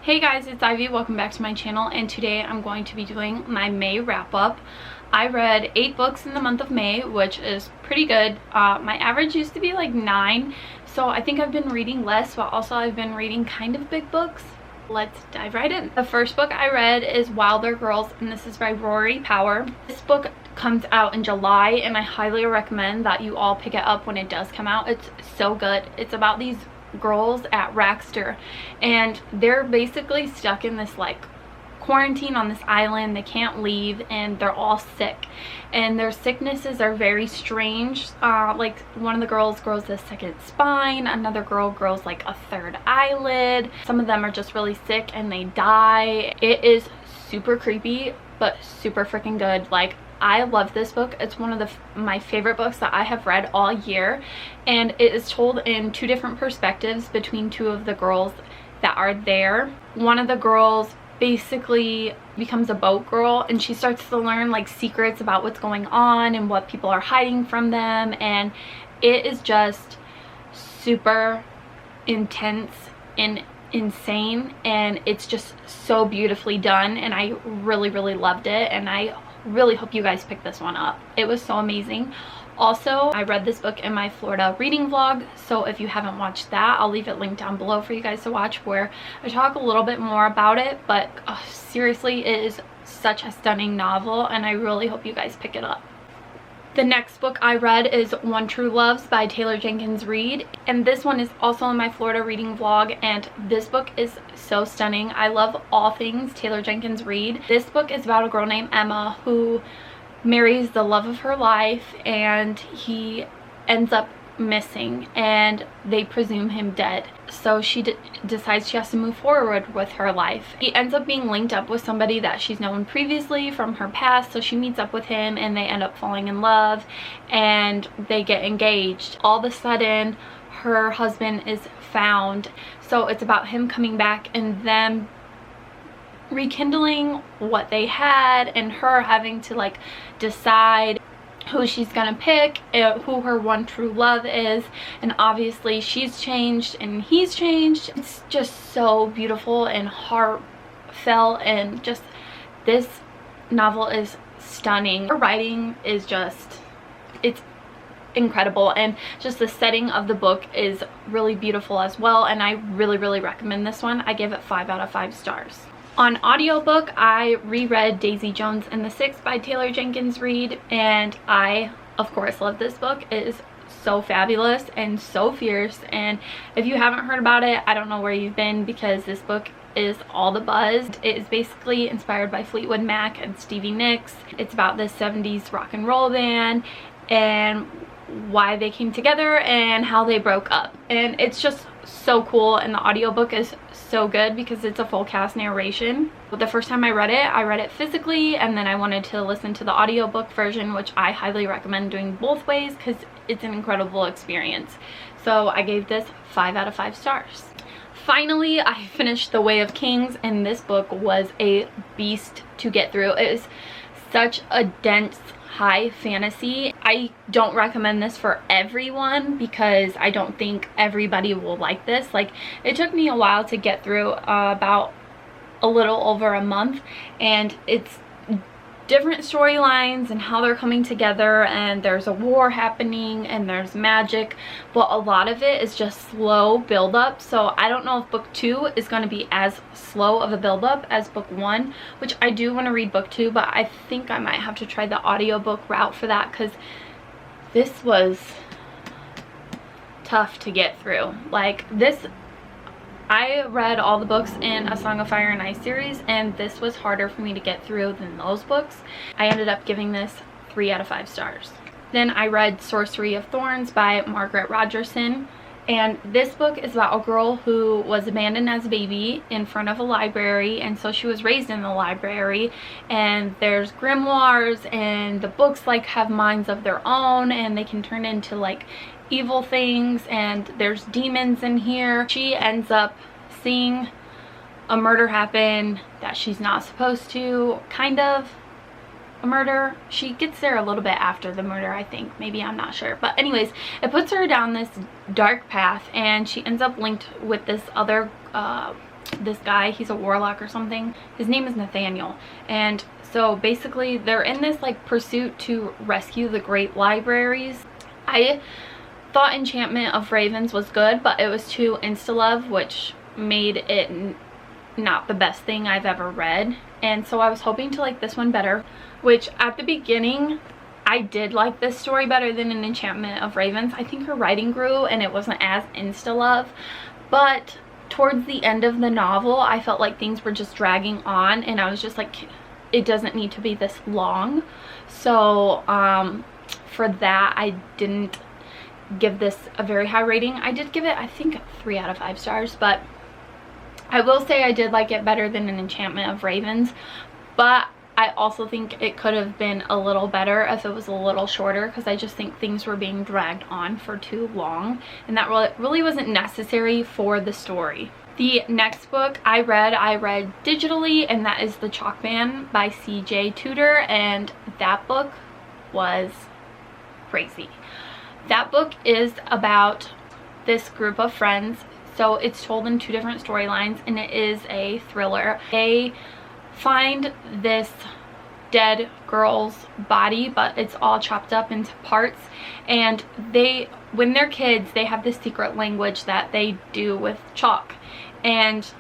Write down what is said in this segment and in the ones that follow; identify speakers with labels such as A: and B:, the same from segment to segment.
A: Hey guys, it's Ivy. Welcome back to my channel, and today I'm going to be doing my May wrap-up. I read 8 books in the month of May, which is pretty good. My average used to be like 9, so I think I've been reading less, but also I've been reading kind of big books. Let's dive right in. The first book I read is Wilder Girls, and this is by Rory Power. This book comes out in July, and I highly recommend that you all pick it up when it does come out. It's so good. It's about these girls at Raxter, and they're basically stuck in this like quarantine on this island. They can't leave, and they're all sick, and their sicknesses are very strange. Like one of the girls grows a second spine, another girl grows like a third eyelid. Some of them are just really sick and they die. It is super creepy but super freaking good. Like, I love this book. It's one of my favorite books that I have read all year, and it is told in 2 different perspectives between 2 of the girls that are there. One of the girls basically becomes a boat girl, and she starts to learn like secrets about what's going on and what people are hiding from them, and it is just super intense and insane, and it's just so beautifully done, and I really loved it, and I really hope you guys pick this one up. It was so amazing. Also, I read this book in my Florida reading vlog, so if you haven't watched that, I'll leave it linked down below for you guys to watch, where I talk a little bit more about it. But seriously, it is such a stunning novel, and I really hope you guys pick it up. The next book I read is One True Loves by Taylor Jenkins Reid, and this one is also in my Florida reading vlog, and this book is so stunning. I love all things Taylor Jenkins Reid. This book is about a girl named Emma who marries the love of her life, and he ends up missing, and they presume him dead. So she decides she has to move forward with her life. He ends up being linked up with somebody that she's known previously from her past, so she meets up with him and they end up falling in love, and they get engaged. All of a sudden her husband is found, so it's about him coming back and them rekindling what they had, and her having to like decide who she's gonna pick, who her one true love is, and obviously she's changed and he's changed. It's just so beautiful and heartfelt, and just this novel is stunning. Her writing is just, it's incredible, and just the setting of the book is really beautiful as well, and I really recommend this one. I give it 5 out of 5 stars. On audiobook, I reread Daisy Jones and the Six by Taylor Jenkins Reid, and I, of course, love this book. It is so fabulous and so fierce, and if you haven't heard about it, I don't know where you've been, because this book is all the buzz. It is basically inspired by Fleetwood Mac and Stevie Nicks. It's about this 70s rock and roll band and why they came together and how they broke up, and it's just so cool, and the audiobook is so good because it's a full cast narration. But the first time I read it physically, and then I wanted to listen to the audiobook version, which I highly recommend doing both ways because it's an incredible experience. So I gave this 5 out of 5 stars. Finally, I finished The Way of Kings, and this book was a beast to get through. It is such a dense high fantasy. I don't recommend this for everyone because I don't think everybody will like this. Like, it took me a while to get through, about a little over a month, and it's different storylines and how they're coming together, and there's a war happening and there's magic, but a lot of it is just slow build up. So I don't know if book 2 is going to be as slow of a build up as book 1, which I do want to read book 2, but I think I might have to try the audiobook route for that because this was tough to get through. Like, this, I read all the books in A Song of Fire and Ice series, and this was harder for me to get through than those books. I ended up giving this 3 out of 5 stars. Then I read Sorcery of Thorns by Margaret Rogerson, and this book is about a girl who was abandoned as a baby in front of a library, and so she was raised in the library, and there's grimoires, and the books like have minds of their own, and they can turn into like evil things, and there's demons in here. She ends up seeing a murder happen that she's not supposed to, kind of a murder. She gets there a little bit after the murder, I think. Maybe, I'm not sure. But anyways, it puts her down this dark path, and she ends up linked with this other this guy, he's a warlock or something. His name is Nathaniel, and so basically they're in this like pursuit to rescue the great libraries. I thought Enchantment of Ravens was good, but it was too insta-love, which made it not the best thing I've ever read. And so I was hoping to like this one better, which at the beginning I did like this story better than an Enchantment of Ravens. I think her writing grew and it wasn't as insta-love, but towards the end of the novel I felt like things were just dragging on, and I was just like, it doesn't need to be this long. So for that I didn't give this a very high rating. I did give it, I think, 3 out of 5 stars, but I will say I did like it better than an Enchantment of Ravens, but I also think it could have been a little better if it was a little shorter, because I just think things were being dragged on for too long, and that really wasn't necessary for the story. The next book I read digitally, and that is The Chalkman by C.J. Tudor, and that book was crazy. That book is about this group of friends. So it's told in 2 different storylines, and it is a thriller. They find this dead girl's body, but it's all chopped up into parts, and when they're kids, they have this secret language that they do with chalk, and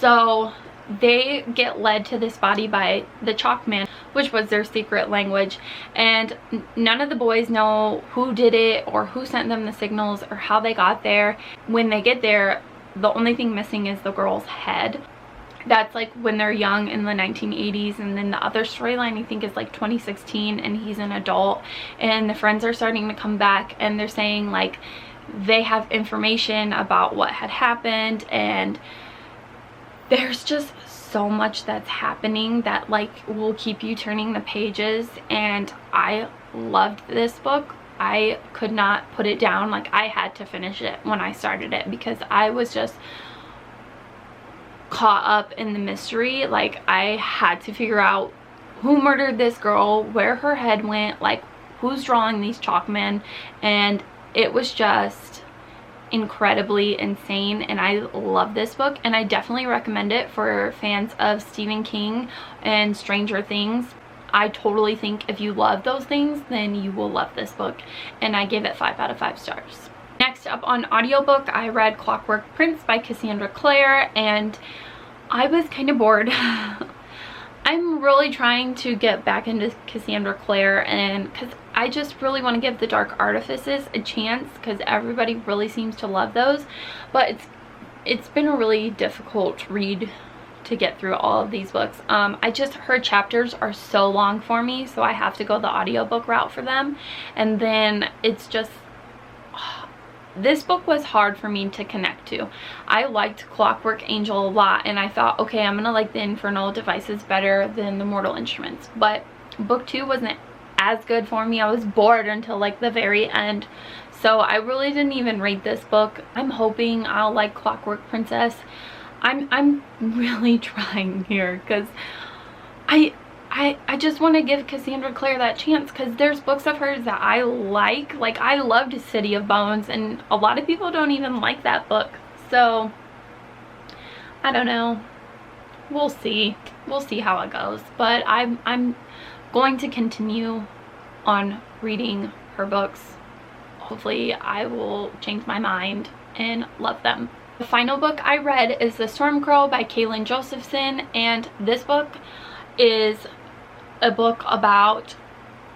A: so they get led to this body by the Chalkman, which was their secret language, and none of the boys know who did it or who sent them the signals or how they got there. When they get there, the only thing missing is the girl's head. That's like when they're young in the 1980s, and then the other storyline I think is like 2016, and he's an adult, and the friends are starting to come back, and they're saying like they have information about what had happened, and there's just so much that's happening that like will keep you turning the pages, and I loved this book. I could not put it down. Like, I had to finish it when I started it because I was just caught up in the mystery. Like, I had to figure out who murdered this girl, where her head went, like who's drawing these chalkmen, and it was just incredibly insane, and I love this book, and I definitely recommend it for fans of Stephen King and Stranger Things. I totally think if you love those things, then you will love this book, and I gave it 5 out of 5 stars. Next up on audiobook, I read Clockwork Prince by Cassandra Clare, and I was kind of bored. I'm really trying to get back into Cassandra Clare, and because I just really want to give The Dark Artifices a chance, because everybody really seems to love those, but it's been a really difficult read to get through all of these books. Her chapters are so long for me, so I have to go the audiobook route for them, and then it's just this book was hard for me to connect to. I liked Clockwork Angel a lot, and I thought, okay, I'm gonna like the Infernal Devices better than the Mortal Instruments, but book 2 wasn't as good for me. I was bored until like the very end, so I really didn't even read this book. I'm hoping I'll like Clockwork Princess. I'm really trying here, because I just want to give Cassandra Clare that chance, because there's books of hers that I like. Like, I loved City of Bones, and a lot of people don't even like that book. So, I don't know. We'll see. We'll see how it goes. But I'm going to continue on reading her books. Hopefully, I will change my mind and love them. The final book I read is The Stormcrow by Kaylin Josephson, and this book is a book about,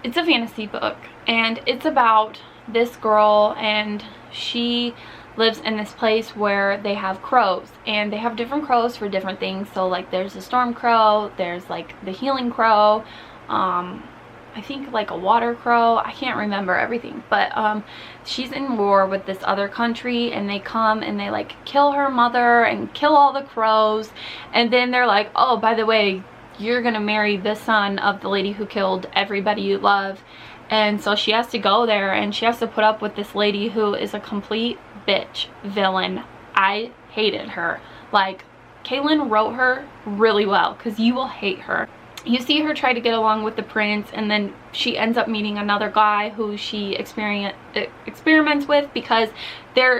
A: it's a fantasy book, and it's about this girl, and she lives in this place where they have crows, and they have different crows for different things. So like there's a storm crow, there's like the healing crow, I think like a water crow, I can't remember everything, but she's in war with this other country, and they come and they like kill her mother and kill all the crows, and then they're like, oh, by the way, you're gonna marry the son of the lady who killed everybody you love. And so she has to go there, and she has to put up with this lady who is a complete bitch villain. I hated her. Like, Kaylin wrote her really well, because you will hate her. you see her try to get along with the prince, and then she ends up meeting another guy who she experiments with, because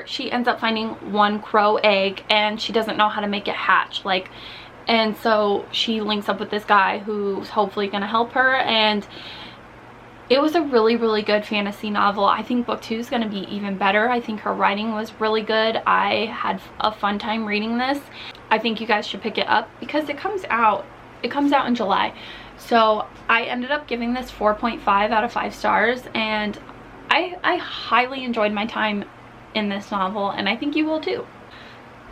A: she ends up finding one crow egg and she doesn't know how to make it hatch, like, and so she links up with this guy who's hopefully gonna help her. And it was a really, really good fantasy novel. I think book 2 is going to be even better. I think her writing was really good. I had a fun time reading this. I think you guys should pick it up because it comes out in July. So I ended up giving this 4.5 out of 5 stars, and I highly enjoyed my time in this novel, and I think you will too.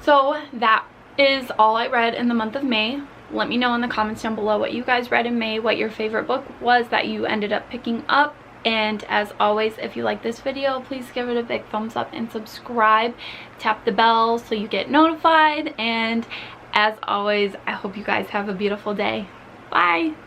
A: So that is all I read in the month of May. Let me know in the comments down below what you guys read in May, what your favorite book was that you ended up picking up. And as always, if you like this video, please give it a big thumbs up and subscribe. Tap the bell so you get notified. And as always, I hope you guys have a beautiful day. Bye!